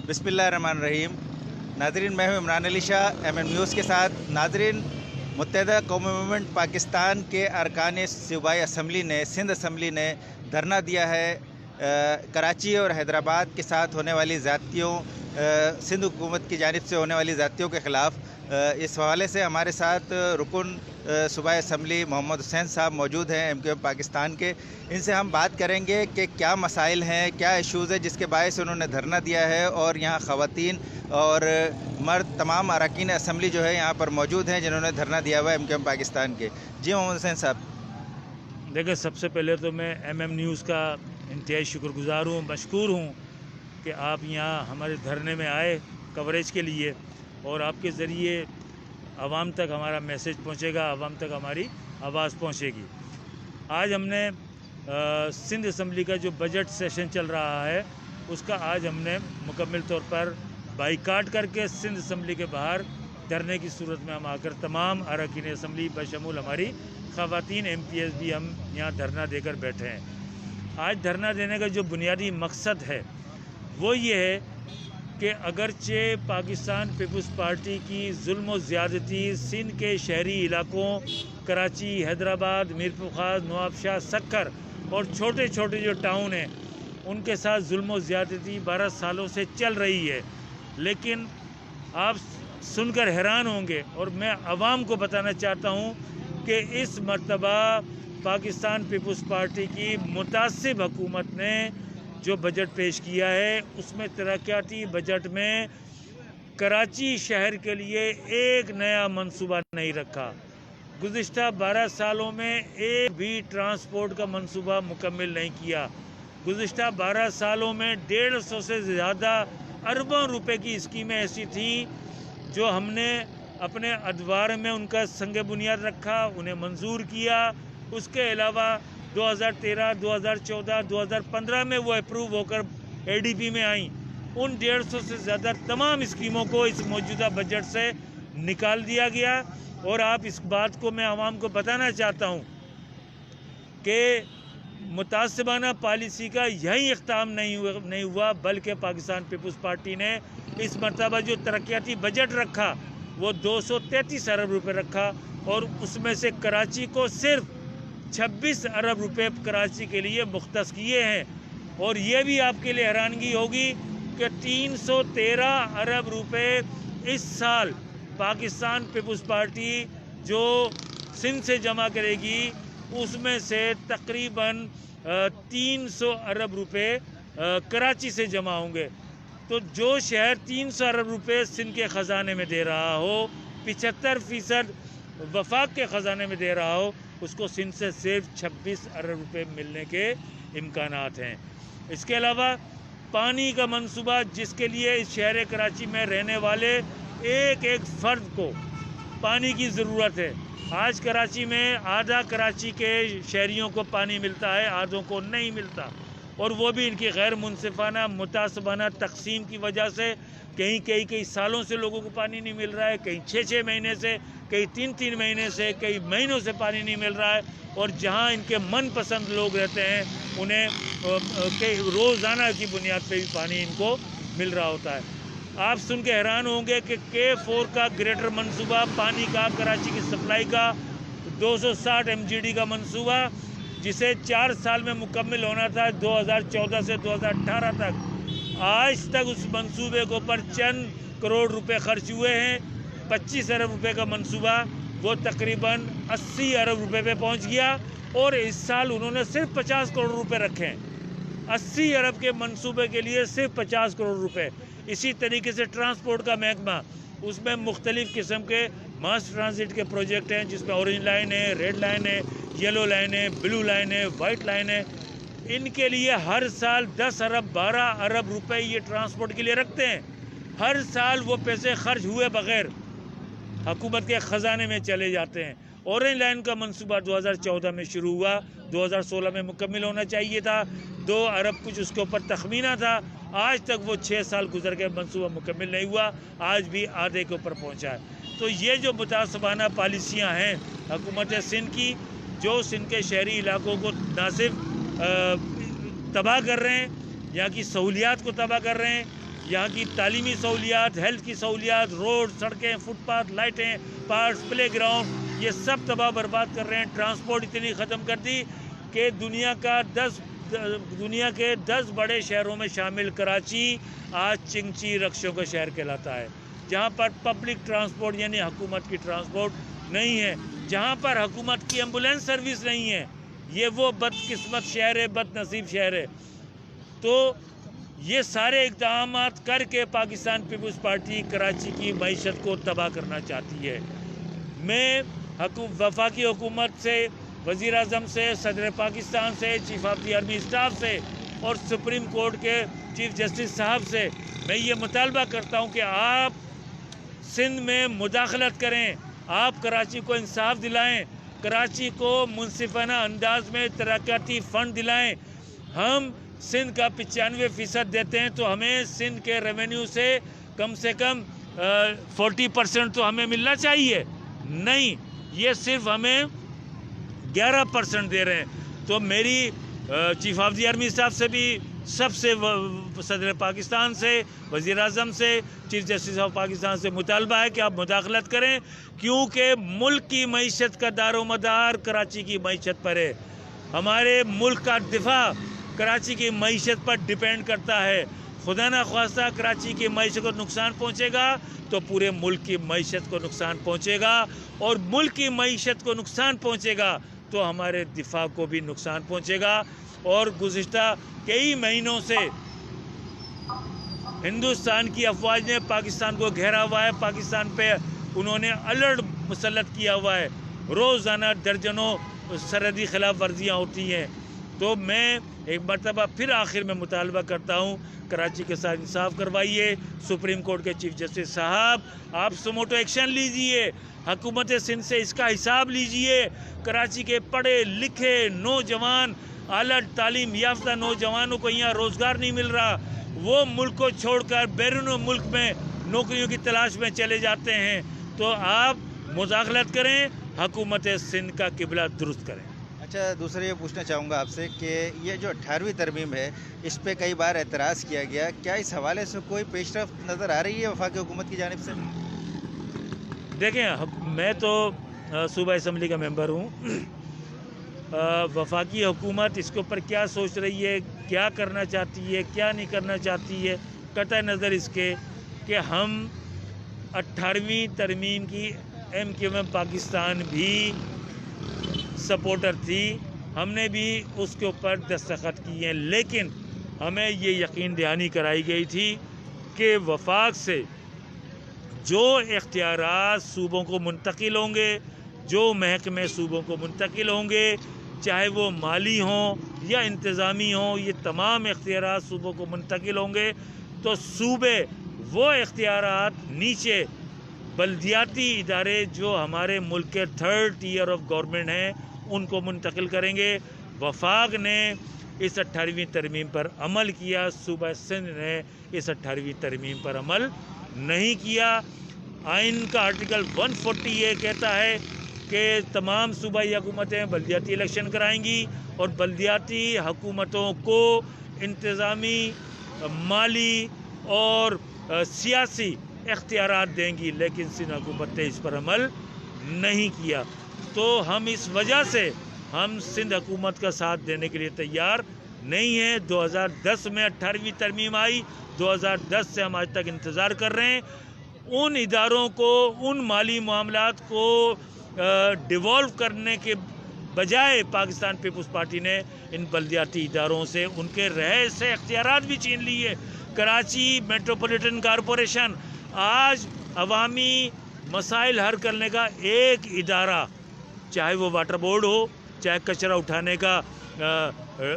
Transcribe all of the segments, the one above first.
बिस्मिल्लाहिर्रहमानिर्रहीम। नाजरीन, मैं हूं इमरान अली शाह, MM न्यूज़ के साथ। नाजरीन, मुत्तहिदा कौमी मूवमेंट पाकिस्तान के अरकान सूबाई असम्बली ने, सिंध असम्बली ने धरना दिया है कराची और हैदराबाद के साथ होने वाली ज़्यादतियों, सिंध हुकूमत की जानिब से होने वाली ज़्यादतियों के ख़िलाफ़। इस हवाले से हमारे साथ रुकन सूबाई असम्बली मोहम्मद हुसैन साहब मौजूद हैं, MQM पाकिस्तान के। इनसे हम बात करेंगे कि क्या मसाइल हैं, क्या इशूज़ है जिसके बायस उन्होंने धरना दिया है, और यहाँ ख़वातीन और मर्द तमाम अरकान असम्बली जो है यहाँ पर मौजूद हैं जिन्होंने धरना दिया हुआ है MQM पाकिस्तान के। जी मोहम्मद हुसैन साहब। देखिए, सबसे पहले तो मैं MM न्यूज़ का इंतहाई शुक्रगुज़ार हूँ, मशकूर हूँ कि आप यहाँ हमारे धरने में आए कवरेज के लिए, और आपके ज़रिए आवाम तक हमारा मैसेज पहुँचेगा, आवाम तक हमारी आवाज़ पहुँचेगी। आज हमने सिंध असम्बली का जो बजट सेशन चल रहा है उसका आज हमने मुकम्मल तौर पर बाइकाट करके सिंध असम्बली के बाहर धरने की सूरत में हम आकर तमाम अरकान असम्बली बशमूल हमारी ख़वातीन MPs भी हम यहाँ धरना देकर बैठे हैं। आज धरना देने का जो बुनियादी मकसद है वो ये है कि अगरचे पाकिस्तान पीपल्स पार्टी की जुल्म और ज़्यादती सिंध के शहरी इलाकों कराची, हैदराबाद, मीरपुर खास, नवाबशाह, सक्कर और छोटे छोटे जो टाउन हैं उनके साथ जुल्म और ज़्यादती 12 सालों से चल रही है, लेकिन आप सुनकर हैरान होंगे और मैं आवाम को बताना चाहता हूँ कि इस मर्तबा पाकिस्तान पीपल्स पार्टी की मुतासिब हुकूमत ने जो बजट पेश किया है उसमें तरक्याती बजट में कराची शहर के लिए एक नया मंसूबा नहीं रखा। गुज़िश्ता 12 सालों में एक भी ट्रांसपोर्ट का मंसूबा मुकम्मल नहीं किया। गुज़िश्ता 12 सालों में 150 से ज़्यादा अरबों रुपए की स्कीमें ऐसी थी जो हमने अपने अदवार में उनका संग बुनियाद रखा, उन्हें मंजूर किया। उसके अलावा 2013, 2014, 2015 में वो अप्रूव होकर ADP में आई। उन 150 से ज़्यादा तमाम स्कीमों को इस मौजूदा बजट से निकाल दिया गया। और आप इस बात को मैं आवाम को बताना चाहता हूँ कि मुतासिबाना पॉलिसी का यही इख्ताम नहीं हुआ बल्कि पाकिस्तान पीपल्स पार्टी ने इस मरतबा जो तरक्याती बजट रखा वो 233 अरब रुपए रखा, और उसमें से कराची को सिर्फ 26 अरब रुपए कराची के लिए मुख्तस किए हैं। और ये भी आपके लिए हैरानगी होगी कि 313 अरब रुपए इस साल पाकिस्तान पीपल्स पार्टी जो सिंध से जमा करेगी उसमें से तकरीबन 300 अरब रुपए कराची से जमा होंगे। तो जो शहर 300 अरब रुपए सिंध के ख़जाने में दे रहा हो, 75% वफाक के ख़जाने में दे रहा हो, उसको सिंध से सिर्फ 26 अरब रुपए मिलने के इम्कानात हैं। इसके अलावा पानी का मंसूबा, जिसके लिए इस शहर कराची में रहने वाले एक एक फ़र्द को पानी की ज़रूरत है। आज कराची में आधा कराची के शहरियों को पानी मिलता है, आधों को नहीं मिलता, और वो भी इनकी गैर मुनसिफाना मुतासबाना तकसीम की वजह से। कई सालों से लोगों को पानी नहीं मिल रहा है, कहीं 6 महीने से, कहीं 3 महीने से, कई महीनों से पानी नहीं मिल रहा है। और जहां इनके मनपसंद लोग रहते हैं उन्हें रोज़ाना की बुनियाद पे भी पानी इनको मिल रहा होता है। आप सुन के हैरान होंगे कि K4 का ग्रेटर मंसूबा पानी का, कराची की सप्लाई का 260 MGD का मंसूबा, जिसे 4 साल में मुकम्मल होना था 2014 से 2018 तक, आज तक उस मंसूबे के ऊपर चंद करोड़ रुपए खर्च हुए हैं। 25 अरब रुपए का मंसूबा वो तकरीबन 80 अरब रुपए पे पहुंच गया, और इस साल उन्होंने सिर्फ 50 करोड़ रुपए रखे हैं। 80 अरब के मंसूबे के लिए सिर्फ 50 करोड़ रुपए। इसी तरीके से ट्रांसपोर्ट का महकमा, उसमें मुख्तलिफ़ किस्म के मास ट्रांजिट के प्रोजेक्ट हैं, जिसमें ऑरेंज लाइन है, रेड लाइन है, येलो लाइन है, ब्लू लाइन है, वाइट लाइन है। इनके लिए हर साल 10 अरब 12 अरब रुपए ये ट्रांसपोर्ट के लिए रखते हैं। हर साल वो पैसे खर्च हुए बगैर हुकूमत के ख़जाने में चले जाते हैं। ऑरेंज लाइन का मंसूबा 2014 में शुरू हुआ, 2016 में मुकम्मल होना चाहिए था। 2 अरब कुछ उसके ऊपर तखमीना था। आज तक वो 6 साल गुजर गए, मंसूबा मुकम्मल नहीं हुआ, आज भी आधे के ऊपर पहुंचा है। तो ये जो मुतासबाना पॉलिसियाँ हैं हुकूमत सिंध की, जो सिंध के शहरी इलाकों को न सिर्फ तबाह कर रहे हैं, यहाँ की सहूलियात को तबाह कर रहे हैं, यहाँ की तालीमी सहूलियात, हेल्थ की सहूलियात, रोड, सड़कें, फुटपाथ, लाइटें, पार्क्स, प्ले ग्राउंड, ये सब तबाह बर्बाद कर रहे हैं। ट्रांसपोर्ट इतनी ख़त्म कर दी कि दुनिया के 10 बड़े शहरों में शामिल कराची आज चिंगची रक्षों का शहर कहलाता है, जहाँ पर पब्लिक ट्रांसपोर्ट यानी हुकूमत की ट्रांसपोर्ट नहीं है, जहाँ पर हुकूमत की एम्बुलेंस सर्विस नहीं है। ये वो बदकिस्मत शहर है, बदनसीब शहर है। तो ये सारे इक़दाम करके पाकिस्तान पीपल्स पार्टी कराची की मईशत को तबाह करना चाहती है। मैं वफाकी हुकूमत से, वज़ीर आज़म से, सदर पाकिस्तान से, chief of the army staff से और सुप्रीम कोर्ट के चीफ जस्टिस साहब से मैं ये मुतालबा करता हूँ कि आप सिंध में मुदाखलत करें, आप कराची को इंसाफ दिलाएं, कराची को मुनसिफाना अंदाज में तरक्याती फ़ंड दिलाएं। हम सिंध का 95% देते हैं, तो हमें सिंध के रेवेन्यू से कम 40% तो हमें मिलना चाहिए। नहीं, ये सिर्फ हमें 11% दे रहे हैं। तो मेरी chief of the army staff से भी, सबसे, सदर पाकिस्तान से, वज़ीर आज़म से, चीफ जस्टिस ऑफ पाकिस्तान से मुतालबा है कि आप मुदाखलत करें, क्योंकि मुल्क की मईशत का दारोमदार कराची की मईशत पर है। हमारे मुल्क का दिफा कराची की मईशत पर डिपेंड करता है। खुदा न ख्वास्ता कराची की मईशत को नुकसान पहुँचेगा तो पूरे मुल्क की मईशत को नुकसान पहुँचेगा, और मुल्क की मईशत को नुकसान पहुँचेगा तो हमारे दिफा को भी नुकसान पहुँचेगा। और गुज़िश्ता कई महीनों से हिंदुस्तान की अफवाज ने पाकिस्तान को घेरा हुआ है, पाकिस्तान पे उन्होंने अलर्ट मुसल्लत किया हुआ है, रोज़ाना दर्जनों सरहदी खिलाफ वर्जियाँ होती हैं। तो मैं एक मरतबा फिर आखिर में मुतालबा करता हूँ, कराची के साथ इंसाफ करवाइए। सुप्रीम कोर्ट के चीफ जस्टिस साहब, आप सुमोटो एक्शन लीजिए, हुकूमत सिंध से इसका हिसाब लीजिए। कराची के पढ़े लिखे नौजवान, आला तालीम याफ्ता नौजवानों को यहाँ रोज़गार नहीं मिल रहा, वो मुल्क को छोड़कर बैरून मुल्क में नौकरियों की तलाश में चले जाते हैं। तो आप मुदाखलत करें, हुकूमत सिंध का किबला दुरुस्त करें। अच्छा, दूसरा ये पूछना चाहूँगा आपसे कि ये जो 18वीं तरमीम है, इस पे कई बार एतराज़ किया गया, क्या इस हवाले से कोई पेशरफ्त नज़र आ रही है वफाकी हुकूमत की जानिब से? देखें, मैं तो सूबा असम्बली का मेंबर हूँ। वफाकी हुकूमत इसके ऊपर क्या सोच रही है, क्या करना चाहती है, क्या नहीं करना चाहती है, कतई नज़र इसके कि हम 18वीं तरमीम की MQM पाकिस्तान भी सपोर्टर थी, हमने भी उसके ऊपर दस्तखत किए हैं, लेकिन हमें ये यकीन दहानी कराई गई थी कि वफाक से जो इख्तियारात सूबों को मुंतकिल होंगे, जो महकमे सूबों को मुंतकिल होंगे, चाहे वो माली हों या इंतज़ामी हों, ये तमाम इख्तियारात सूबों को मुंतकिल होंगे। तो सूबे वो इख्तियारात नीचे बल्दियाती इदारे जो हमारे मुल्क के 3rd टियर ऑफ गवर्नमेंट हैं उनको मुंतकिल करेंगे। वफाक ने इस 18वीं तरमीम पर अमल किया, सूबा सिंध ने इस 18वीं तरमीम पर अमल नहीं किया। आइन का आर्टिकल 140 ये कहता है कि तमाम सूबाई हुकूमतें बल्दियाती इलेक्शन कराएंगी और बल्दियाती हुकूमतों को इंतज़ामी, माली और सियासी इख्तियारात देंगी, लेकिन सिंध हुकूमत ने इस पर अमल नहीं किया। तो हम इस वजह से हम सिंध हुकूमत का साथ देने के लिए तैयार नहीं हैं। 2010 में 18वीं तरमीम आई, 2010 से हम आज तक इंतज़ार कर रहे हैं। उन इदारों को, उन माली मामलात को डिवॉल्व करने के बजाय पाकिस्तान पीपल्स पार्टी ने इन बल्दियाती इदारों से उनके रहे से इख्तियारात भी छीन लिए। कराची मेट्रोपॉलिटन कॉरपोरेशन आज अवामी मसाइल हल करने का एक इदारा, चाहे वो वाटर बोर्ड हो, चाहे कचरा उठाने का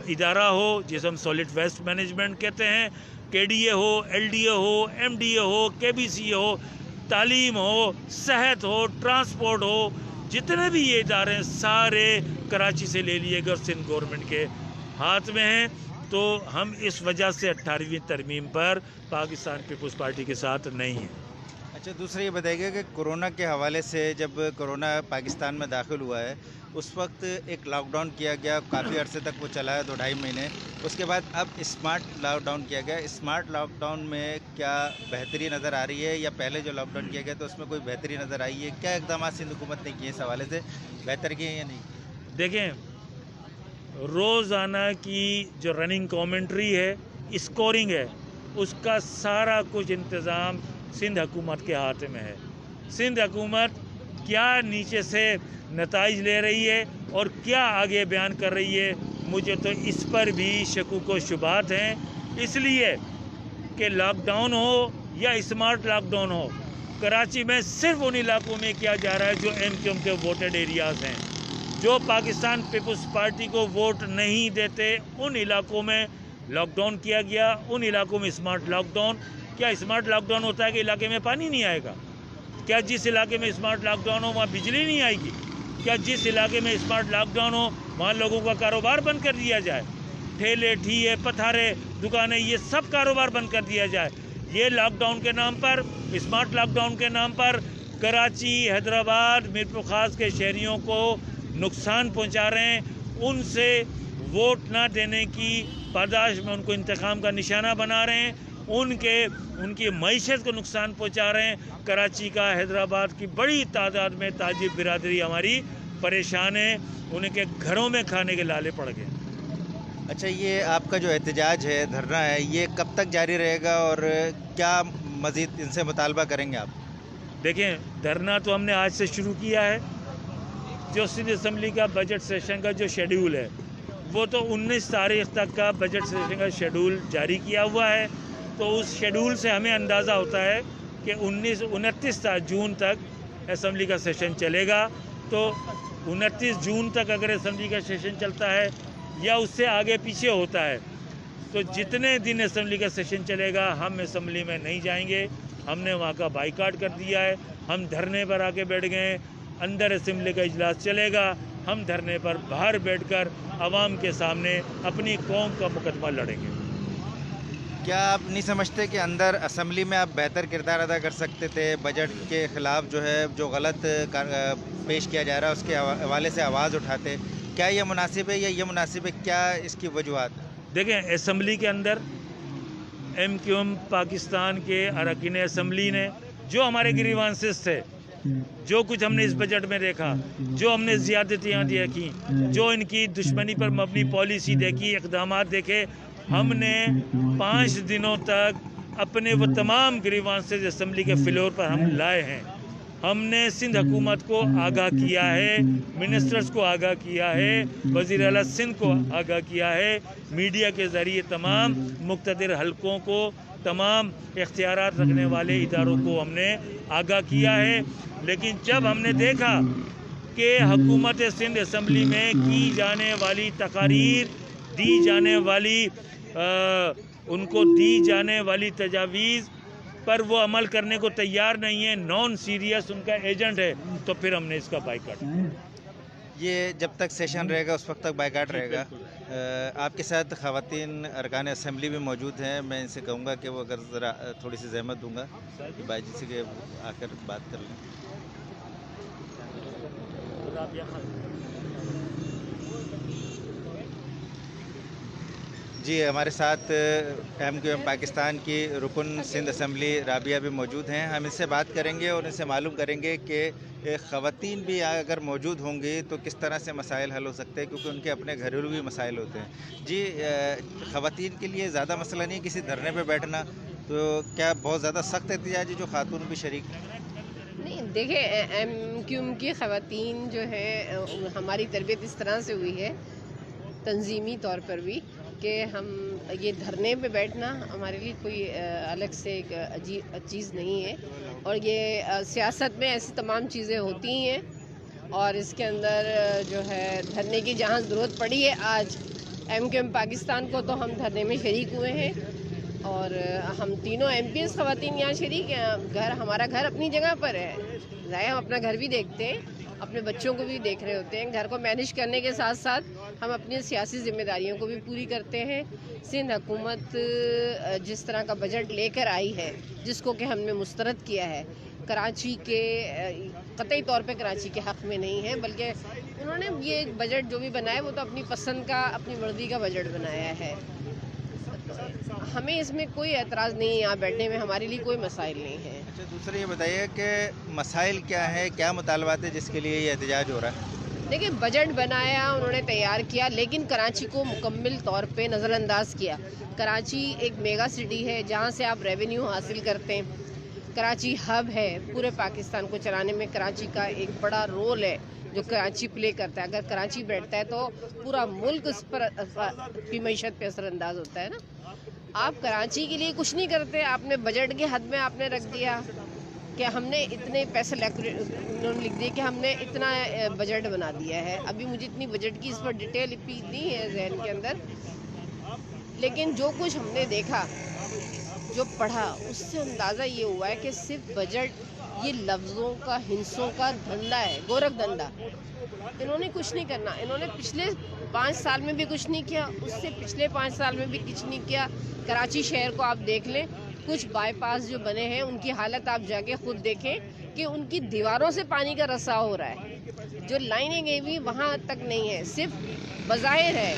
इदारा हो जिसे हम सॉलिड वेस्ट मैनेजमेंट कहते हैं, KDA हो, LDA हो, MDA हो, KBC हो, तालीम हो, सेहत हो, ट्रांसपोर्ट हो, जितने भी ये इदारे हैं सारे कराची से ले लिए गए और सिंध गवर्नमेंट के हाथ में हैं। तो हम इस वजह से 18वीं तरमीम पर पाकिस्तान पीपल्स पार्टी के साथ नहीं हैं। अच्छा, दूसरा ये बताइएगा कि कोरोना के हवाले से जब कोरोना पाकिस्तान में दाखिल हुआ है उस वक्त एक लॉकडाउन किया गया, काफ़ी अरसे तक वो चला है, 2-2.5 महीने। उसके बाद अब स्मार्ट लॉकडाउन किया गया। स्मार्ट लॉकडाउन में क्या बेहतरी नज़र आ रही है, या पहले जो लॉकडाउन किया गया तो उसमें कोई बेहतरी नज़र आई है? क्या इक़दाम सिंध हुकूमत ने किए इस हवाले से, बेहतर किए या नहीं किए? देखें, रोज़ाना की जो रनिंग कमेंट्री है, स्कोरिंग है, उसका सारा कुछ इंतज़ाम सिंध हुकूमत के हाथ में है। सिंध हुकूमत क्या नीचे से नताइज ले रही है और क्या आगे बयान कर रही है, मुझे तो इस पर भी शकूक व शुबात हैं। इसलिए कि लॉकडाउन हो या स्मार्ट लॉकडाउन हो, कराची में सिर्फ उन इलाकों में किया जा रहा है जो MQM के वोटेड एरियाज़ हैं। जो पाकिस्तान पीपल्स पार्टी को वोट नहीं देते उन इलाकों में लॉकडाउन किया गया, उन इलाकों में स्मार्ट लॉकडाउन। क्या स्मार्ट लॉकडाउन होता है कि इलाके में पानी नहीं आएगा? क्या जिस इलाके में स्मार्ट लॉकडाउन हो वहाँ बिजली नहीं आएगी? क्या जिस इलाके में स्मार्ट लॉकडाउन हो वहाँ लोगों का कारोबार बंद कर दिया जाए? ठेले, ठिये, पथारे, दुकानें, ये सब कारोबार बंद कर दिया जाए? ये लॉकडाउन के नाम पर, स्मार्ट लॉकडाउन के नाम पर कराची, हैदराबाद, मीरपुर खास के शहरियों को नुकसान पहुंचा रहे हैं। उनसे वोट ना देने की पादाश में उनको इंतकाम का निशाना बना रहे हैं, उनकी मईशत को नुकसान पहुंचा रहे हैं। कराची का, हैदराबाद की बड़ी तादाद में ताजिर बिरादरी हमारी परेशान है, उनके घरों में खाने के लाले पड़ गए। अच्छा, ये आपका जो एहतजाज है, धरना है, ये कब तक जारी रहेगा और क्या मज़ीद इनसे मुतालबा करेंगे आप? देखें, धरना तो हमने आज से शुरू किया है। जो सिंध असम्बली का बजट सेशन का जो शेड्यूल है वो तो 19 तारीख तक का बजट सेशन का शेड्यूल जारी किया हुआ है। तो उस शेड्यूल से हमें अंदाज़ा होता है कि 29 जून तक असम्बली का सेशन चलेगा। तो 29 जून तक अगर असम्बली का सेशन चलता है या उससे आगे पीछे होता है तो जितने दिन असम्बली का सेशन चलेगा हम असम्बली में नहीं जाएंगे। हमने वहाँ का बाइकाट कर दिया है, हम धरने पर आके बैठ गए हैं। अंदर असम्बली का इजलास चलेगा, हम धरने पर बाहर बैठकर आवाम के सामने अपनी कौम का मुकदमा लड़ेंगे। क्या आप नहीं समझते कि अंदर असम्बली में आप बेहतर किरदार अदा कर सकते थे? बजट के ख़िलाफ़ जो है, जो गलत पेश किया जा रहा है उसके हवाले से आवाज़ उठाते। क्या ये मुनासिब है या ये मुनासिब है? क्या इसकी वजूहत? देखें, असम्बली के अंदर MQM पाकिस्तान के अरकान असम्बली ने जो हमारे ग्रीवांसेस थे, जो कुछ हमने इस बजट में देखा, जो हमने ज़्यादतियाँ देखी, जो इनकी दुश्मनी पर मबनी पॉलिसी देखी, इक़दामात देखे, हमने 5 दिनों तक अपने वो तमाम ग्रीवांसेस असम्बली के फ्लोर पर हम लाए हैं। हमने सिंध हुकूमत को आगाह किया है, मिनिस्टर्स को आगाह किया है, वज़ीर आला सिंध को आगाह किया है, मीडिया के ज़रिए तमाम मुक़्तदिर हलकों को, तमाम इख्तियारात रखने वाले इदारों को हमने आगाह किया है। लेकिन जब हमने देखा कि हुकूमत सिंध असम्बली में की जाने वाली तकारीर, दी जाने वाली उनको दी जाने वाली तजावीज़ पर वो अमल करने को तैयार नहीं है, नॉन सीरियस उनका एजेंट है, तो फिर हमने इसका बाइकाट। ये जब तक सेशन रहेगा उस वक्त तक बाइकाट रहेगा। आपके साथ ख़वातीन अरकान असम्बली भी मौजूद हैं। मैं इनसे कहूँगा कि वो अगर ज़रा थोड़ी सी ज़हमत दूँगा कि भाई जी से आकर बात कर लें। जी, हमारे साथ MQM पाकिस्तान की रुकन सिंध असम्बली राबिया भी मौजूद हैं। हम इनसे बात करेंगे और इनसे मालूम करेंगे कि ख़वातीन भी अगर मौजूद होंगी तो किस तरह से मसाइल हल हो सकते हैं, क्योंकि उनके अपने घरेलू भी मसाइल होते हैं। जी, ख़वातीन के लिए ज़्यादा मसला नहीं किसी धरने पर बैठना, तो क्या बहुत ज़्यादा सख्त एहतजाज है जो खातून भी शरीक? नहीं, देखिए, MQM की ख़वातीन जो है, हमारी तरबियत इस तरह से हुई है तंजीमी तौर पर भी कि हम ये धरने पे बैठना हमारे लिए कोई अलग से एक अजीब चीज़ नहीं है। और ये सियासत में ऐसी तमाम चीज़ें होती हैं और इसके अंदर जो है धरने की जहाँ ज़रूरत पड़ी है, आज MQM पाकिस्तान को तो हम धरने में शरीक हुए हैं और हम तीनों MPs ख़वातीन यहाँ शरीक हैं। हमारा घर अपनी जगह पर है, ज़ाहिर हम अपना घर भी देखते हैं اپنے بچوں کو بھی دیکھ رہے ہوتے ہیں. گھر کو مینیج کرنے کے ساتھ ساتھ ہم اپنی سیاسی ذمہ داریوں کو بھی پوری کرتے ہیں. سندھ حکومت جس طرح کا بجٹ لے کر آئی ہے جس کو کہ ہم نے مسترد کیا ہے، کراچی کے قطعی طور پہ کراچی کے حق میں نہیں ہے، بلکہ انہوں نے یہ بجٹ جو بھی بنایا وہ تو اپنی پسند کا، اپنی مرضی کا بجٹ بنایا ہے. ہمیں اس میں کوئی اعتراض نہیں ہے، یہاں بیٹھنے میں ہمارے لیے کوئی مسائل نہیں ہیں. اچھا، دوسرا یہ بتائیے کہ مسائل کیا ہے، کیا مطالبات ہے جس کے لیے یہ احتجاج ہو رہا ہے؟ دیکھیں، بجٹ بنایا انہوں نے، تیار کیا، لیکن کراچی کو مکمل طور پہ نظر انداز کیا. کراچی ایک میگا سٹی ہے جہاں سے آپ ریونیو حاصل کرتے ہیں. کراچی ہب ہے، پورے پاکستان کو چلانے میں کراچی کا ایک بڑا رول ہے جو کراچی پلے کرتا ہے. اگر کراچی بیٹھتا ہے تو پورا ملک اس پر کی معیشت پہ اثر انداز ہوتا ہے نا. آپ کراچی کے لیے کچھ نہیں کرتے، آپ نے بجٹ کے حد میں آپ نے رکھ دیا کہ ہم نے اتنے پیسے انہوں نے لکھ دیے کہ ہم نے اتنا بجٹ بنا دیا ہے. ابھی مجھے اتنی بجٹ کی اس پر ڈیٹیل نہیں ہے ذہن کے اندر، لیکن جو کچھ ہم نے دیکھا، جو پڑھا، اس سے اندازہ یہ ہوا ہے کہ صرف بجٹ یہ لفظوں کا، ہنسوں کا دھندا ہے، گورکھ دھندا. انہوں نے کچھ نہیں کرنا. انہوں نے پچھلے 5 سال میں بھی کچھ نہیں کیا، اس سے پچھلے 5 سال میں بھی کچھ نہیں کیا. کراچی شہر کو آپ دیکھ لیں، کچھ بائی پاس جو بنے ہیں ان کی حالت آپ جا کے خود دیکھیں کہ ان کی دیواروں سے پانی کا رسا ہو رہا ہے. جو لائنیں گئی ہوئی وہاں تک نہیں ہے. صرف بظاہر ہے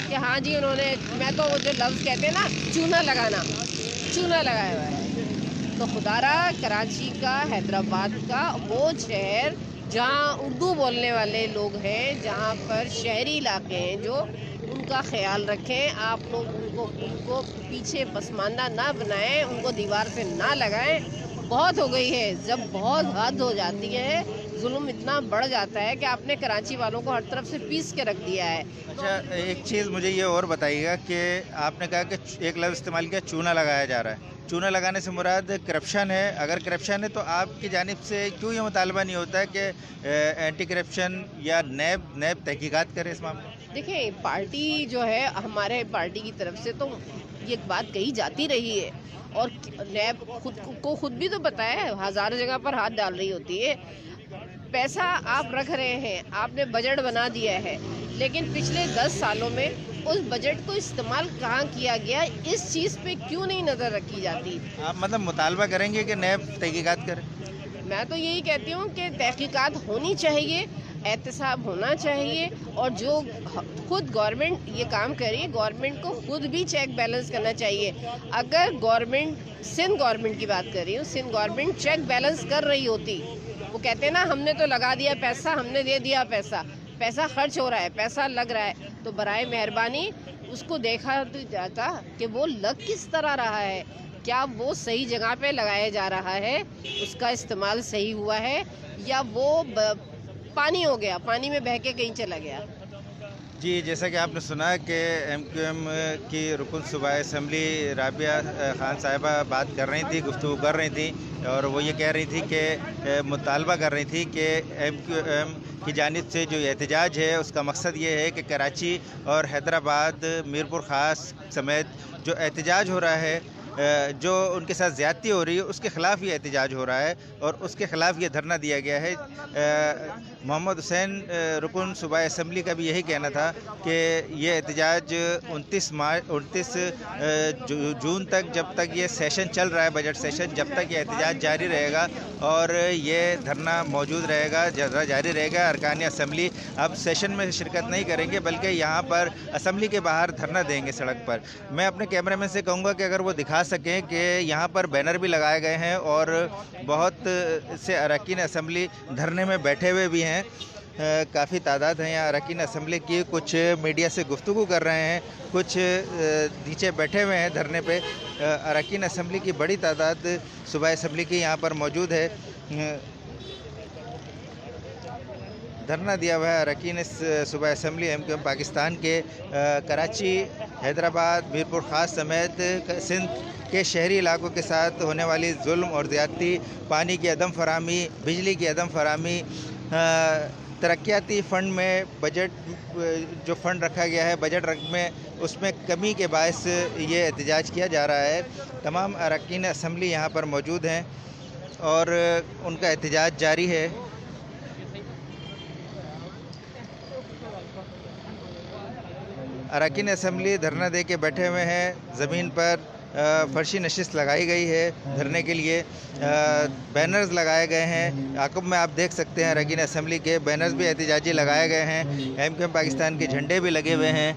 کہ ہاں جی انہوں نے، میں تو وہ جو لفظ کہتے ہیں نا، چونا لگانا، چونا لگایا ہوا ہے. تو خدا را کراچی کا، حیدرآباد کا وہ شہر جہاں اردو بولنے والے لوگ ہیں، جہاں پر شہری علاقے ہیں، جو ان کا خیال رکھیں. آپ لوگ ان کو پیچھے پسماندہ نہ بنائیں، ان کو دیوار پہ نہ لگائیں. بہت ہو گئی ہے. جب بہت حد ہو جاتی ہے، ظلم اتنا بڑھ جاتا ہے کہ آپ نے کراچی والوں کو ہر طرف سے پیس کے رکھ دیا ہے. اچھا، ایک چیز مجھے یہ اور بتائیے گا کہ آپ نے کہا کہ ایک لفظ استعمال کیا، چونا لگایا جا رہا ہے. چونا لگانے سے مراد کرپشن ہے. اگر کرپشن ہے تو آپ کی جانب سے کیوں یہ مطالبہ نہیں ہوتا ہے کہ اینٹی کرپشن یا نیب تحقیقات کرے اس معاملے میں؟ دیکھیں، پارٹی جو ہے، ہمارے پارٹی کی طرف سے تو یہ بات کہی جاتی رہی ہے، اور نیب خود بھی تو پتہ ہے، ہزاروں جگہ پر ہاتھ ڈال رہی ہوتی ہے. پیسہ آپ رکھ رہے ہیں، آپ نے بجٹ بنا دیا ہے، لیکن پچھلے 10 سالوں میں اس بجٹ کو استعمال کہاں کیا گیا، اس چیز پہ کیوں نہیں نظر رکھی جاتی؟ آپ مطلب مطالبہ کریں گے کہ نیب تحقیقات کرے؟ میں تو یہی کہتی ہوں کہ تحقیقات ہونی چاہیے، احتساب ہونا چاہیے، اور جو خود گورنمنٹ یہ کام کر رہی ہے، گورنمنٹ کو خود بھی چیک بیلنس کرنا چاہیے. اگر گورنمنٹ، سندھ گورنمنٹ کی بات کر رہی ہوں، سندھ گورنمنٹ چیک بیلنس کر رہی ہوتی، وہ کہتے ہیں نا ہم نے تو لگا دیا پیسہ، ہم نے دے دیا پیسہ خرچ ہو رہا ہے، پیسہ لگ رہا ہے، تو برائے مہربانی اس کو دیکھا جاتا کہ وہ لگ کس طرح رہا ہے، کیا وہ صحیح جگہ پہ لگایا جا رہا ہے، اس کا استعمال صحیح ہوا ہے، یا وہ پانی ہو گیا، پانی میں بہہ کے کہیں چلا گیا. جی، جیسا کہ آپ نے سنا کہ ایم کیو ایم کی رکن صوبائی اسمبلی رابعہ خان صاحبہ بات کر رہی تھی، گفتگو کر رہی تھی، اور وہ یہ کہہ رہی تھی کہ مطالبہ کر رہی تھی کہ ایم کیو ایم کی جانب سے جو احتجاج ہے اس کا مقصد یہ ہے کہ کراچی اور حیدرآباد، میرپور خاص سمیت جو احتجاج ہو رہا ہے، جو ان کے ساتھ زیادتی ہو رہی ہے، اس کے خلاف یہ احتجاج ہو رہا ہے، اور اس کے خلاف یہ دھرنا دیا گیا ہے. محمد حسین رکن صوبائی اسمبلی کا بھی یہی کہنا تھا کہ یہ احتجاج 29 جون تک، جب تک یہ سیشن چل رہا ہے، بجٹ سیشن، جب تک یہ احتجاج جاری رہے گا اور یہ دھرنا موجود رہے گا، جاری رہے گا. ارکان اسمبلی اب سیشن میں شرکت نہیں کریں گے، بلکہ یہاں پر اسمبلی کے باہر دھرنا دیں گے سڑک پر. میں اپنے کیمرے مین سے کہوں گا کہ اگر وہ دکھا سکیں کہ یہاں پر بینر بھی لگائے گئے ہیں اور بہت سے اراکین اسمبلی دھرنے میں بیٹھے ہوئے بھی ہیں. کافی تعداد ہیں یہاں اراکین اسمبلی کی. کچھ میڈیا سے گفتگو کر رہے ہیں، کچھ نیچے بیٹھے ہوئے ہیں دھرنے پہ. اراکین اسمبلی کی بڑی تعداد صوبائی اسمبلی کی یہاں پر موجود ہے. دھرنا دیا ہوا ہے اراکین صوبائی assembly M Q M Pakistan کے کراچی، حیدرآباد، میرپور خاص سمیت سندھ کے شہری علاقوں کے ساتھ ہونے والی ظلم اور زیادتی، پانی کی عدم فراہمی، بجلی کی عدم فراہمی، ترقیاتی فنڈ میں بجٹ جو فنڈ رکھا گیا ہے، بجٹ میں اس میں کمی کے باعث یہ احتجاج کیا جا رہا ہے. تمام اراکین اسمبلی یہاں پر موجود ہیں اور ان کا احتجاج جاری ہے. अरकान असम्बली धरना दे के बैठे हुए हैं। ज़मीन पर फर्शी नशिस्त लगाई गई है धरने के लिए। बैनर्स लगाए गए हैं। आकब में आप देख सकते हैं अरकान असम्बली के बैनर्स भी एहतजाजी लगाए गए हैं। MQM पाकिस्तान के झंडे भी लगे हुए हैं।